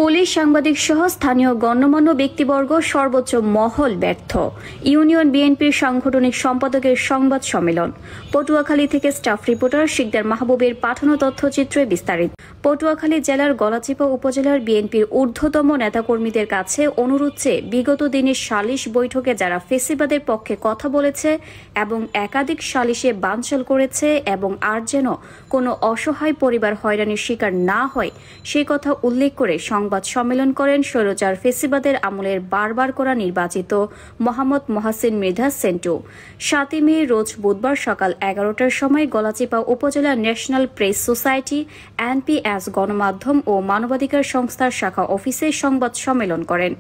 Police সাংবাদিক সহ স্থানীয় গণ্যমান্য ব্যক্তিবর্গ সর্বোচ্চ মহল ব্যর্থ। ইউনিয়ন বিএনপির সাংগঠনিক সম্পাদকের সংবাদ সম্মেলন। পটুয়াখালী থেকে স্টাফ রিপোর্টার শিকদার মাহবুবের পাঠানো তথ্যচিত্রে বিস্তারিত। পটুয়াখালী জেলার গলাচিপা উপজেলার বিএনপির ঊর্ধ্বতম নেতাকর্মীদের কাছে অনুরোধ চেয়ে বিগত দিনের সালিশ বৈঠকে যারা ফেসিবাদের পক্ষে কথা বলেছে এবং একাধিক সালিশে বানচাল করেছে এবং আর যেন কোনো অসহায় পরিবার হয়রানির শিকার না হয় সেই কথা উল্লেখ করে সংবাদ সম্মেলন করেন স্বৈরাচার ফেসিবাদের আমলের বারবার করা নির্বাচিত মোহাম্মদ মহাসিন মৃধা সেন্টু। 7 মে রোজ বুধবার সকাল 11টার সময় গলাচিপা উপজেলা ন্যাশনাল প্রেস সোসাইটি এনপিএস গণমাধ্যম ও মানবাধিকার সংস্থার শাখা অফিসে সংবাদ সম্মেলন করেন।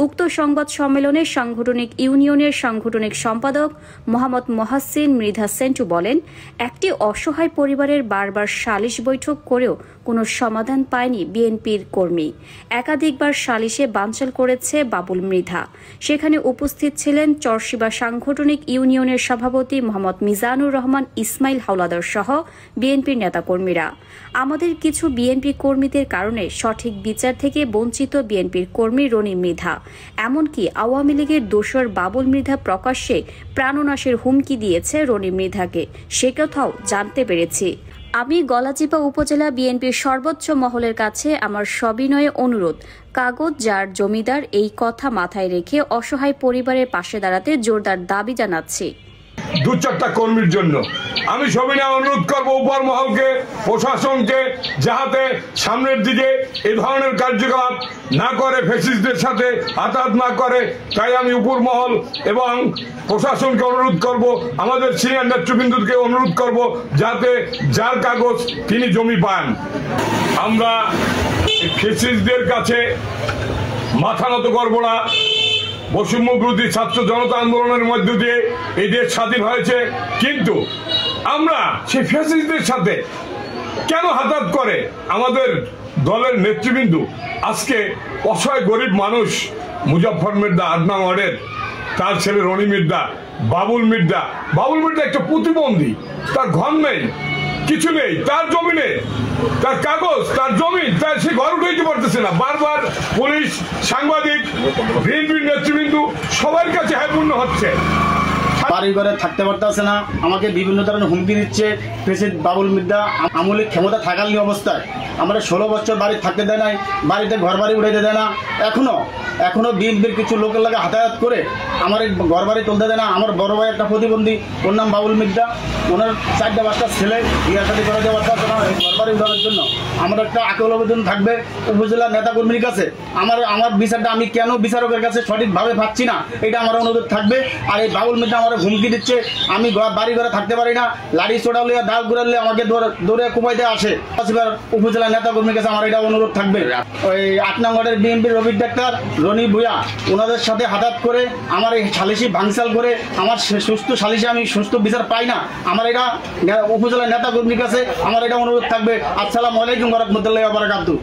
উক্ত সংবাদ সম্মেলনে সাংগঠনিক ইউনিয়নের সাংগঠনিক সম্পাদক মোহাম্মদ মহাসিন মৃধা সেন্টু বলেন, একটি অসহায় পরিবারের বারবার সালিশ বৈঠক করেও কোনো সমাধান পায়নি বিএনপির কর্মী। একাধিকবার সালিশে বানচাল করেছে বাবুল মৃধা। সেখানে উপস্থিত ছিলেন চরশিবা সাংগঠনিক ইউনিয়নের সভাপতি মোহাম্মদ মিজানুর রহমান ইসমাইল হাওলাদার সহ বিএনপির নেতাকর্মীরা। আমাদের কিছু বিএনপি কর্মীদের কারণে সঠিক বিচার থেকে বঞ্চিত বিএনপির কর্মী রনি মৃধা, এমনকি আওয়ামী লীগের দোসর বাবুল মৃধা প্রকাশ্যে প্রাণনাশের হুমকি দিয়েছে রনি মৃধাকে, সে কথাও জানতে পেরেছি। আমি গলাচিপা উপজেলা বিএনপির সর্বোচ্চ মহলের কাছে আমার সবিনয়ে অনুরোধ, কাগজ যার জমিদার এই কথা মাথায় রেখে অসহায় পরিবারের পাশে দাঁড়াতে জোরদার দাবি জানাচ্ছি। 2-4টা কর্মীর জন্য আমি সবিনয় অনুরোধ করব উপর মহলকে, প্রশাসনকে, যাহাতে সামনের দিকে এই ধরনের কার্যকলাপ না করে, ফ্যাসিস্টদের সাথে আঘাত না করে। তাই আমি উপর মহল এবং প্রশাসনকে অনুরোধ করব, আমাদের সিনিয়র নেতৃবৃন্দকে অনুরোধ করব, যাতে যার কাগজ তিনি জমি পান। আমরা ফ্যাসিস্টদের কাছে মাথা নত করব না। বৈষম্য বিরোধী ছাত্র জনতা আন্দোলনের মধ্য দিয়ে এই দেশ স্বাধীন হয়েছে, কিন্তু আমরা সেই ফ্যাসিস্টদের সাথে কেন হাতাত করে আমাদের দলের নেতৃবৃন্দ আজকে অসহায় গরিব মানুষ মুজাফফর মির্জা আদনান ওয়ার্ডের তার ছেলে রনি মির্জা, বাবুল মির্জা একটা প্রতিবন্ধী, তার ঘর নেই, কিছু নেই, তার জমি নেই, তার কাগজ, তার জমি, তার সে ঘর উঠাইতে পারতেছে না। বারবার পুলিশ, সাংবাদিক, বিএনপির নেতৃবৃন্দ সবার কাছে হাইপূর্ণ হচ্ছে। বাড়ি ঘরে থাকতে পারতেছে না, আমাকে বিভিন্ন ধরনের হুমকি দিচ্ছে প্রেসিডেন্ট বাবুল মৃধা। আমলিক ক্ষমতা থাকালীন অবস্থায় আমরা 16 বছর বাড়ি থাকতে দেয় নাই, বাড়িতে ঘর বাড়ি উঠাইতে দেয় না। এখনো বিএনপির কিছু লোকের লাগে হাতায়াত করে আমার ঘর বাড়ি তুলতে দেয় না। আমার বড় ভাই একটা প্রতিবন্ধী, ওর নাম বাবুল মৃধা, ওনার 4টা ছেলে বিয়ে শাদী করে দেওয়া পারছে না। ঘর বাড়ি উঠানোর জন্য আমার একটা আকুল আবেদন থাকবে উপজেলার নেতাকর্মীর কাছে। আমার বিচারটা আমি কেন বিচারকের কাছে সঠিকভাবে পাচ্ছি না, এটা আমার অনুরোধ থাকবে। আর এই বাবুল মৃধা আমার হুমকি দিচ্ছে, আমি বাড়ি ঘরে থাকতে পারি না, লাড়ি চড়ালে ডাল ঘুরালে আমাকে দৌড়ে কুপাইতে আসে। উপজেলার নেতাকর্মীর কাছে আমার এটা অনুরোধ থাকবে। ওই 8 নং ওয়ার্ডের বিএনপির রবি ডাক্তার, রনি ভূয়া, ওনাদের সাথে হাতাত করে আমার এই সালিশি ভাঙচাল করে আমার সুস্থ সালিশে আমি সুস্থ বিচার পাই না। আমার এটা উপজেলার নেতাকর্মীর কাছে আমার এটা অনুরোধ থাকবে। আসসালামু আলাইকুম ওয়া রাহমাতুল্লাহি ওয়া বারাকাতুহু।